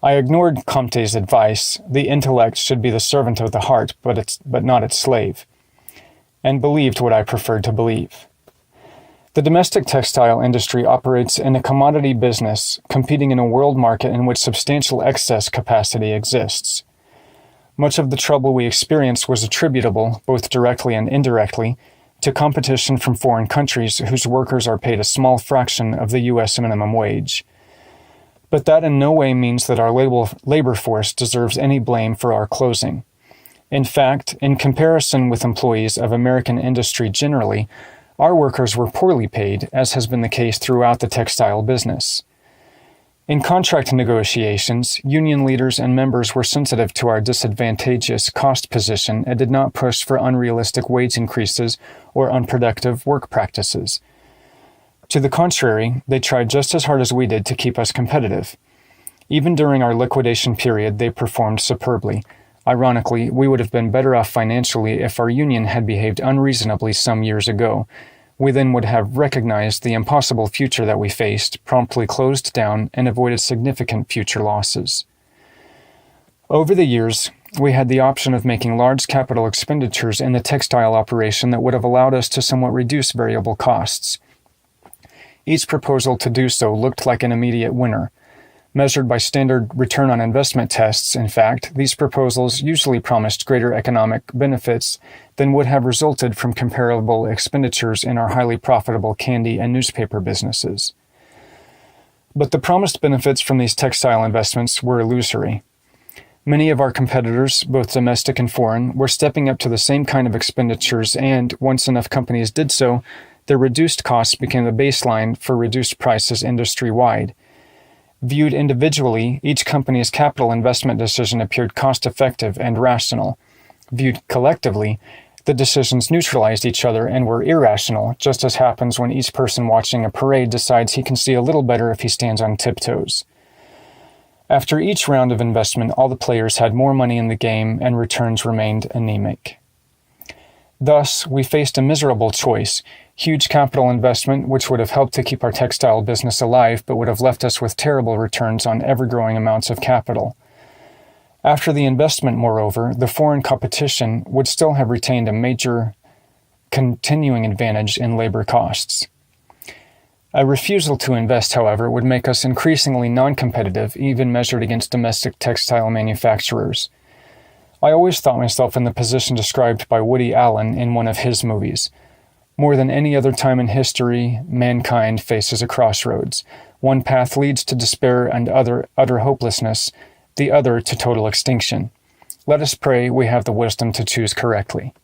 I ignored Comte's advice, the intellect should be the servant of the heart, but not its slave, and believed what I preferred to believe. The domestic textile industry operates in a commodity business, competing in a world market in which substantial excess capacity exists. Much of the trouble we experienced was attributable, both directly and indirectly, to competition from foreign countries whose workers are paid a small fraction of the U.S. minimum wage. But that in no way means that our labor force deserves any blame for our closing. In fact, in comparison with employees of American industry generally, our workers were poorly paid, as has been the case throughout the textile business. In contract negotiations, union leaders and members were sensitive to our disadvantageous cost position and did not push for unrealistic wage increases or unproductive work practices. To the contrary, they tried just as hard as we did to keep us competitive. Even during our liquidation period, they performed superbly. Ironically, we would have been better off financially if our union had behaved unreasonably some years ago. We then would have recognized the impossible future that we faced, promptly closed down, and avoided significant future losses. Over the years, we had the option of making large capital expenditures in the textile operation that would have allowed us to somewhat reduce variable costs. Each proposal to do so looked like an immediate winner. Measured by standard return on investment tests, in fact, these proposals usually promised greater economic benefits than would have resulted from comparable expenditures in our highly profitable candy and newspaper businesses. But the promised benefits from these textile investments were illusory. Many of our competitors, both domestic and foreign, were stepping up to the same kind of expenditures, and once enough companies did so, their reduced costs became the baseline for reduced prices industry-wide. Viewed individually, each company's capital investment decision appeared cost-effective and rational. Viewed collectively, the decisions neutralized each other and were irrational, just as happens when each person watching a parade decides he can see a little better if he stands on tiptoes. After each round of investment, all the players had more money in the game and returns remained anemic. Thus, we faced a miserable choice: huge capital investment, which would have helped to keep our textile business alive but would have left us with terrible returns on ever-growing amounts of capital. After the investment, moreover, the foreign competition would still have retained a major continuing advantage in labor costs. A refusal to invest, however, would make us increasingly non-competitive, even measured against domestic textile manufacturers. I always thought myself in the position described by Woody Allen in one of his movies. More than any other time in history, mankind faces a crossroads. One path leads to despair and utter hopelessness, the other to total extinction. Let us pray we have the wisdom to choose correctly.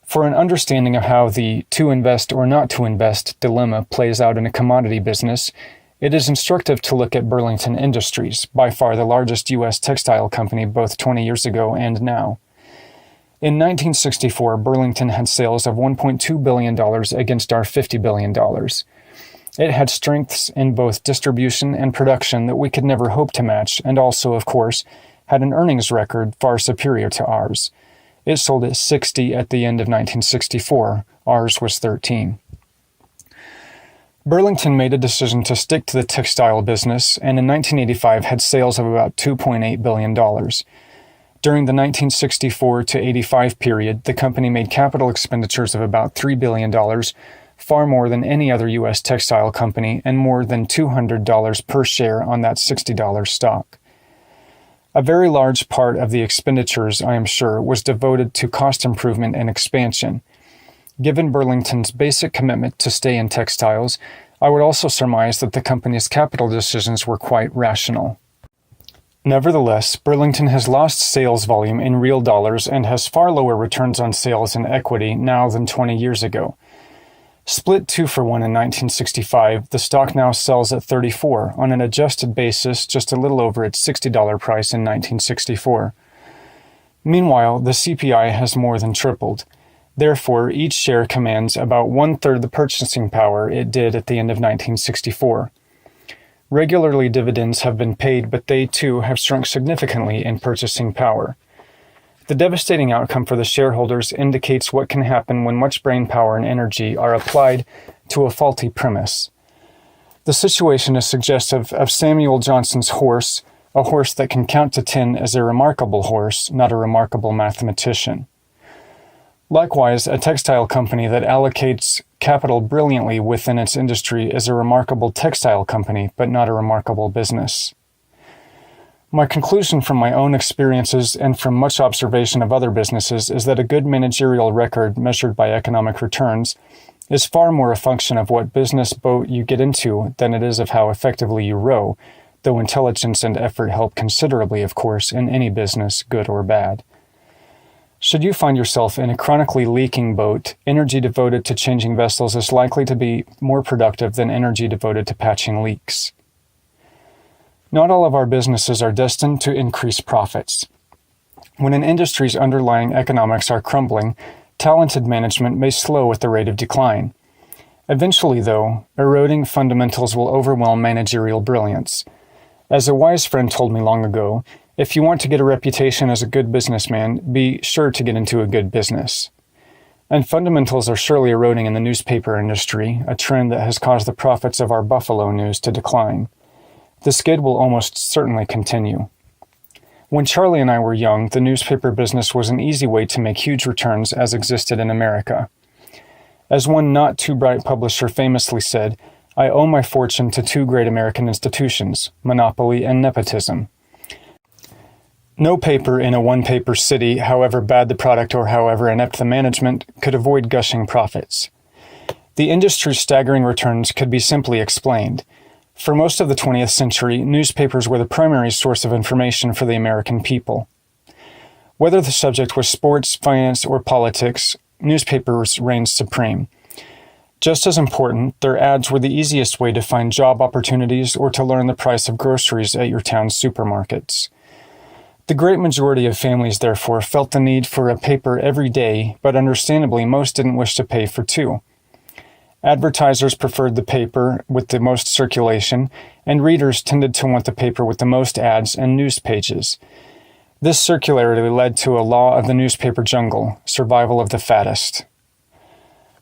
For an understanding of how the to invest or not to invest dilemma plays out in a commodity business, it is instructive to look at Burlington Industries, by far the largest U.S. textile company both 20 years ago and now. In 1964, Burlington had sales of $1.2 billion against our $50 billion. It had strengths in both distribution and production that we could never hope to match, and also, of course, had an earnings record far superior to ours. It sold at 60 at the end of 1964. Ours was 13. Burlington made a decision to stick to the textile business, and in 1985 had sales of about $2.8 billion. During the 1964 to 85 period, the company made capital expenditures of about $3 billion, far more than any other U.S. textile company, and more than $200 per share on that $60 stock. A very large part of the expenditures, I am sure, was devoted to cost improvement and expansion. Given Burlington's basic commitment to stay in textiles, I would also surmise that the company's capital decisions were quite rational. Nevertheless, Burlington has lost sales volume in real dollars and has far lower returns on sales and equity now than 20 years ago. Split 2-for-1 in 1965, the stock now sells at 34, on an adjusted basis just a little over its $60 price in 1964. Meanwhile, the CPI has more than tripled. Therefore, each share commands about one-third the purchasing power it did at the end of 1964. Regularly, dividends have been paid, but they, too, have shrunk significantly in purchasing power. The devastating outcome for the shareholders indicates what can happen when much brain power and energy are applied to a faulty premise. The situation is suggestive of Samuel Johnson's horse, a horse that can count to 10 as a remarkable horse, not a remarkable mathematician. Likewise, a textile company that allocates capital brilliantly within its industry is a remarkable textile company, but not a remarkable business. My conclusion from my own experiences and from much observation of other businesses is that a good managerial record measured by economic returns is far more a function of what business boat you get into than it is of how effectively you row, though intelligence and effort help considerably, of course, in any business, good or bad. Should you find yourself in a chronically leaking boat, energy devoted to changing vessels is likely to be more productive than energy devoted to patching leaks. Not all of our businesses are destined to increase profits. When an industry's underlying economics are crumbling, talented management may slow at the rate of decline. Eventually, though, eroding fundamentals will overwhelm managerial brilliance. As a wise friend told me long ago, if you want to get a reputation as a good businessman, be sure to get into a good business. And fundamentals are surely eroding in the newspaper industry, a trend that has caused the profits of our Buffalo news to decline. The skid will almost certainly continue. When Charlie and I were young, the newspaper business was an easy way to make huge returns as existed in America. As one not too bright publisher famously said, I owe my fortune to two great American institutions, monopoly and nepotism. No paper in a one-paper city, however bad the product or however inept the management, could avoid gushing profits. The industry's staggering returns could be simply explained. For most of the 20th century, newspapers were the primary source of information for the American people. Whether the subject was sports, finance, or politics, newspapers reigned supreme. Just as important, their ads were the easiest way to find job opportunities or to learn the price of groceries at your town's supermarkets. The great majority of families, therefore, felt the need for a paper every day, but understandably, most didn't wish to pay for two. Advertisers preferred the paper with the most circulation, and readers tended to want the paper with the most ads and news pages. This circularity led to a law of the newspaper jungle, survival of the fattest.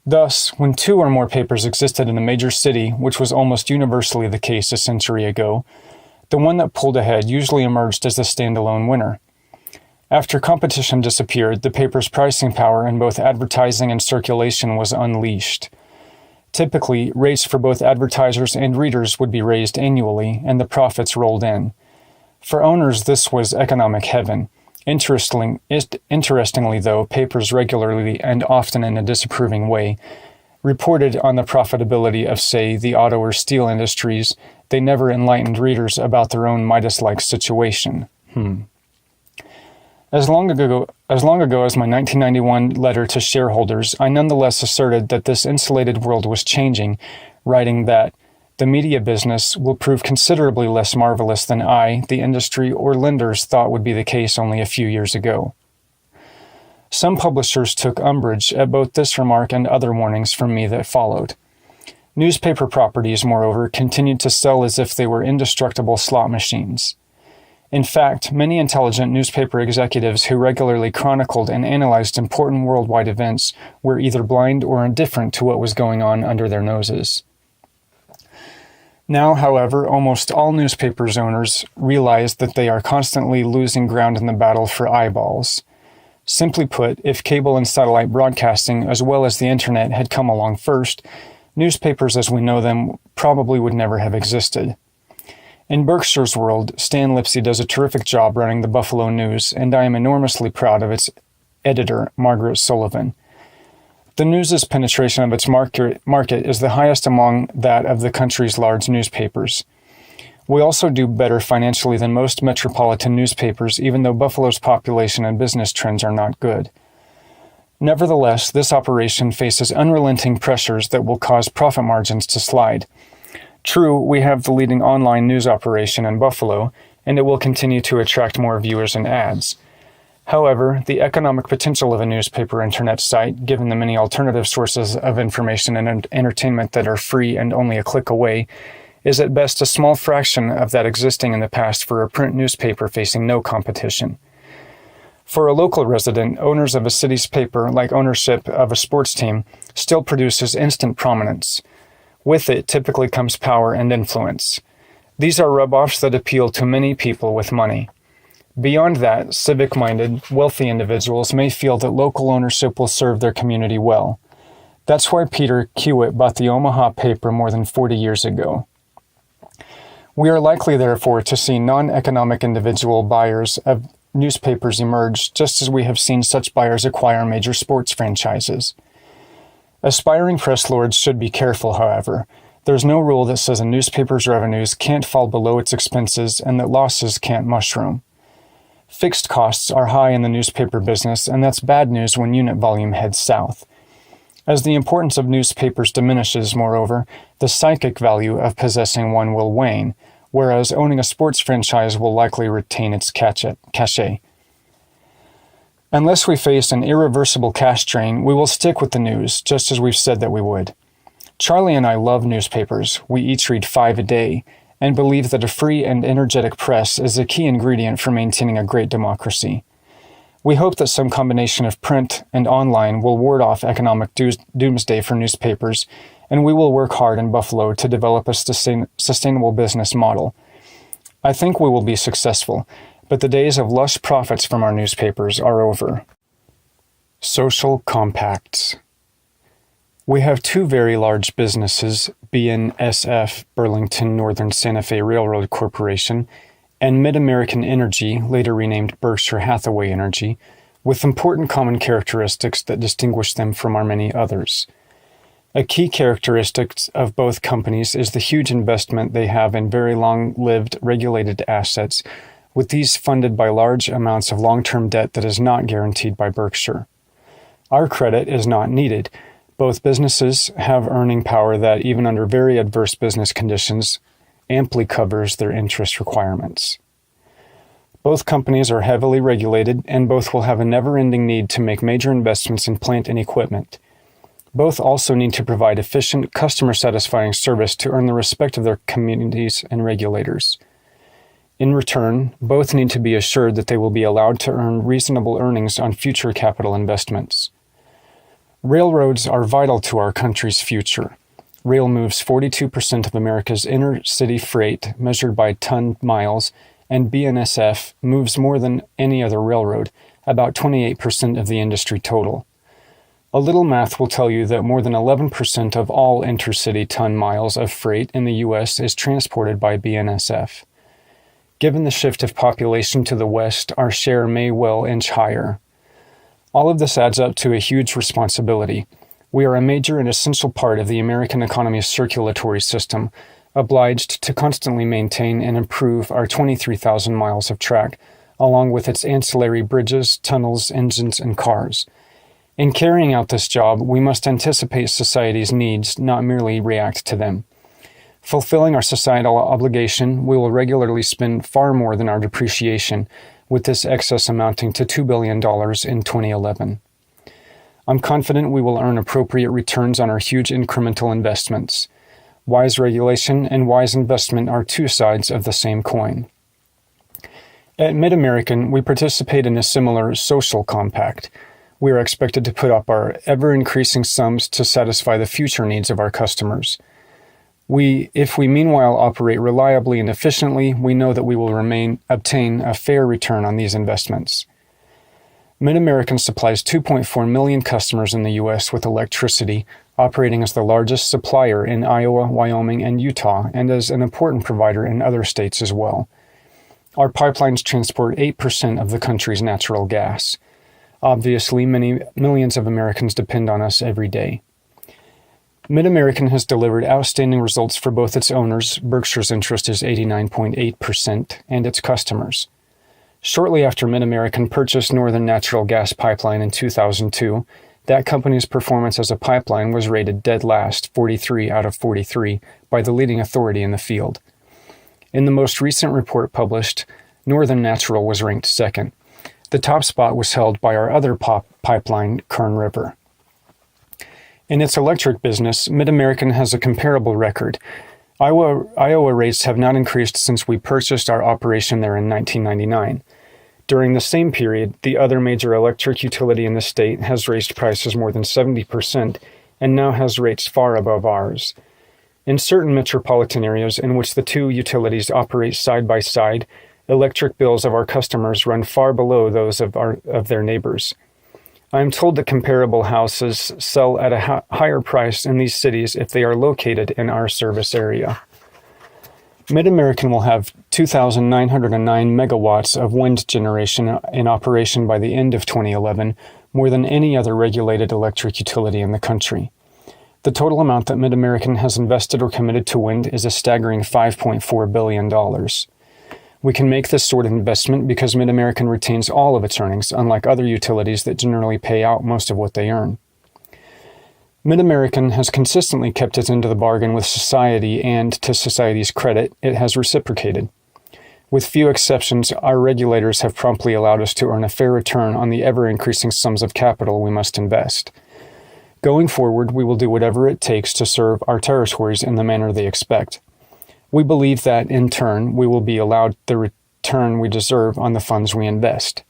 Thus, when two or more papers existed in a major city, which was almost universally the case a century ago, the one that pulled ahead usually emerged as the standalone winner. After competition disappeared, the paper's pricing power in both advertising and circulation was unleashed. Typically, rates for both advertisers and readers would be raised annually, and the profits rolled in. For owners, this was economic heaven. Interestingly, though, papers regularly, and often in a disapproving way, reported on the profitability of, say, the auto or steel industries. They never enlightened readers about their own Midas-like situation. As long ago as my 1991 letter to shareholders, I nonetheless asserted that this insulated world was changing, writing that the media business will prove considerably less marvelous than I, the industry, or lenders thought would be the case only a few years ago. Some publishers took umbrage at both this remark and other warnings from me that followed. Newspaper properties, moreover, continued to sell as if they were indestructible slot machines. In fact, many intelligent newspaper executives who regularly chronicled and analyzed important worldwide events were either blind or indifferent to what was going on under their noses. Now, however, almost all newspapers owners realize that they are constantly losing ground in the battle for eyeballs. Simply put, if cable and satellite broadcasting, as well as the internet, had come along first, newspapers as we know them probably would never have existed. In Berkshire's world, Stan Lipsey does a terrific job running the Buffalo News, and I am enormously proud of its editor, Margaret Sullivan. The News's penetration of its market is the highest among that of the country's large newspapers. We also do better financially than most metropolitan newspapers, even though Buffalo's population and business trends are not good. Nevertheless, this operation faces unrelenting pressures that will cause profit margins to slide. True, we have the leading online news operation in Buffalo, and it will continue to attract more viewers and ads. However, the economic potential of a newspaper internet site, given the many alternative sources of information and entertainment that are free and only a click away, is at best a small fraction of that existing in the past for a print newspaper facing no competition. For a local resident, owners of a city's paper, like ownership of a sports team, still produces instant prominence. With it typically comes power and influence. These are rub-offs that appeal to many people with money. Beyond that, civic-minded, wealthy individuals may feel that local ownership will serve their community well. That's why Peter Kiewit bought the Omaha paper more than 40 years ago. We are likely, therefore, to see non-economic individual buyers of newspapers emerge, just as we have seen such buyers acquire major sports franchises. Aspiring press lords should be careful, however. There's no rule that says a newspaper's revenues can't fall below its expenses and that losses can't mushroom. Fixed costs are high in the newspaper business, and that's bad news when unit volume heads south. As the importance of newspapers diminishes, moreover, the psychic value of possessing one will wane, whereas owning a sports franchise will likely retain its cachet. Unless we face an irreversible cash drain, we will stick with the news, just as we've said that we would. Charlie and I love newspapers. We each read 5 a day, and believe that a free and energetic press is a key ingredient for maintaining a great democracy. We hope that some combination of print and online will ward off economic doomsday for newspapers, and we will work hard in Buffalo to develop a sustainable business model. I think we will be successful, but the days of lush profits from our newspapers are over. Social compacts. We have two very large businesses, BNSF, Burlington Northern Santa Fe Railroad Corporation, and Mid-American Energy, later renamed Berkshire Hathaway Energy, with important common characteristics that distinguish them from our many others. A key characteristic of both companies is the huge investment they have in very long-lived regulated assets, with these funded by large amounts of long-term debt that is not guaranteed by Berkshire. Our credit is not needed. Both businesses have earning power that, even under very adverse business conditions, amply covers their interest requirements. Both companies are heavily regulated, and both will have a never-ending need to make major investments in plant and equipment. Both also need to provide efficient, customer-satisfying service to earn the respect of their communities and regulators. In return, both need to be assured that they will be allowed to earn reasonable earnings on future capital investments. Railroads are vital to our country's future. Rail moves 42% of America's inner-city freight, measured by ton miles, and BNSF moves more than any other railroad, about 28% of the industry total. A little math will tell you that more than 11% of all intercity ton miles of freight in the U.S. is transported by BNSF. Given the shift of population to the west, our share may well inch higher. All of this adds up to a huge responsibility. We are a major and essential part of the American economy's circulatory system, obliged to constantly maintain and improve our 23,000 miles of track, along with its ancillary bridges, tunnels, engines, and cars. In carrying out this job, we must anticipate society's needs, not merely react to them. Fulfilling our societal obligation, we will regularly spend far more than our depreciation, with this excess amounting to $2 billion in 2011. I'm confident we will earn appropriate returns on our huge incremental investments. Wise regulation and wise investment are two sides of the same coin. At Mid-American, we participate in a similar social compact. We are expected to put up our ever-increasing sums to satisfy the future needs of our customers. If we meanwhile operate reliably and efficiently, we know that we will obtain a fair return on these investments. Mid-American supplies 2.4 million customers in the U.S. with electricity, operating as the largest supplier in Iowa, Wyoming, and Utah, and as an important provider in other states as well. Our pipelines transport 8% of the country's natural gas. Obviously, millions of Americans depend on us every day. Mid-American has delivered outstanding results for both its owners, Berkshire's interest is 89.8%, and its customers. Shortly after Mid-American purchased Northern Natural Gas Pipeline in 2002, that company's performance as a pipeline was rated dead last, 43 out of 43, by the leading authority in the field. In the most recent report published, Northern Natural was ranked second. The top spot was held by our other pipeline, Kern River. In its electric business, Mid-American has a comparable record. Iowa rates have not increased since we purchased our operation there in 1999. During the same period, the other major electric utility in the state has raised prices more than 70% and now has rates far above ours. In certain metropolitan areas in which the two utilities operate side by side, electric bills of our customers run far below those of their neighbors. I am told that comparable houses sell at a higher price in these cities if they are located in our service area. Mid-American will have 2,909 megawatts of wind generation in operation by the end of 2011, more than any other regulated electric utility in the country. The total amount that Mid-American has invested or committed to wind is a staggering $5.4 billion. We can make this sort of investment because Mid-American retains all of its earnings, unlike other utilities that generally pay out most of what they earn. Mid-American has consistently kept its end of the bargain with society, and, to society's credit, it has reciprocated. With few exceptions, our regulators have promptly allowed us to earn a fair return on the ever-increasing sums of capital we must invest. Going forward, we will do whatever it takes to serve our territories in the manner they expect. We believe that, in turn, we will be allowed the return we deserve on the funds we invest.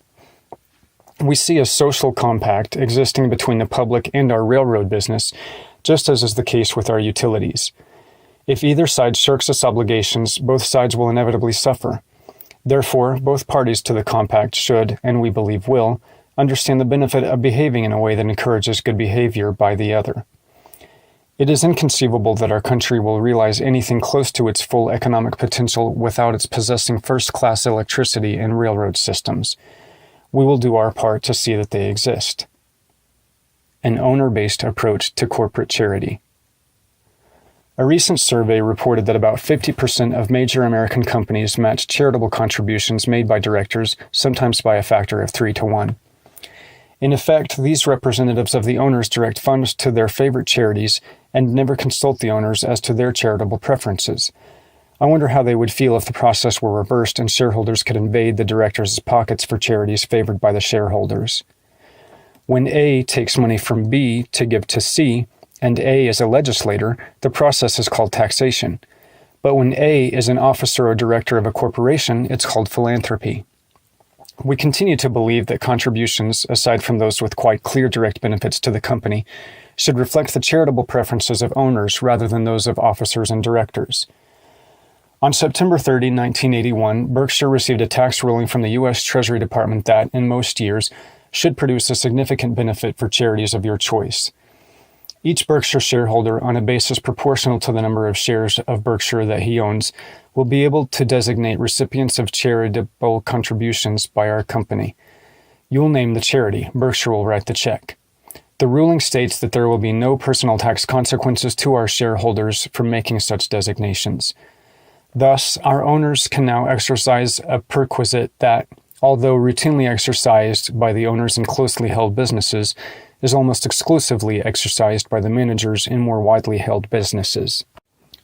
We see a social compact existing between the public and our railroad business, just as is the case with our utilities. If either side shirks its obligations, both sides will inevitably suffer. Therefore, both parties to the compact should, and we believe will, understand the benefit of behaving in a way that encourages good behavior by the other. It is inconceivable that our country will realize anything close to its full economic potential without its possessing first-class electricity and railroad systems. We will do our part to see that they exist. An owner-based approach to corporate charity. A recent survey reported that about 50% of major American companies match charitable contributions made by directors, sometimes by a factor of 3 to 1. In effect, these representatives of the owners direct funds to their favorite charities and never consult the owners as to their charitable preferences. I wonder how they would feel if the process were reversed and shareholders could invade the directors' pockets for charities favored by the shareholders. When A takes money from B to give to C, and A is a legislator, the process is called taxation. But when A is an officer or director of a corporation, it's called philanthropy. We continue to believe that contributions, aside from those with quite clear direct benefits to the company, should reflect the charitable preferences of owners rather than those of officers and directors. On September 30, 1981, Berkshire received a tax ruling from the U.S. Treasury Department that, in most years, should produce a significant benefit for charities of your choice. Each Berkshire shareholder, on a basis proportional to the number of shares of Berkshire that he owns, will be able to designate recipients of charitable contributions by our company. You will name the charity. Berkshire will write the check. The ruling states that there will be no personal tax consequences to our shareholders for making such designations. Thus, our owners can now exercise a perquisite that, although routinely exercised by the owners in closely held businesses, is almost exclusively exercised by the managers in more widely held businesses.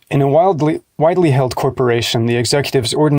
In a widely held corporation, the executives ordinarily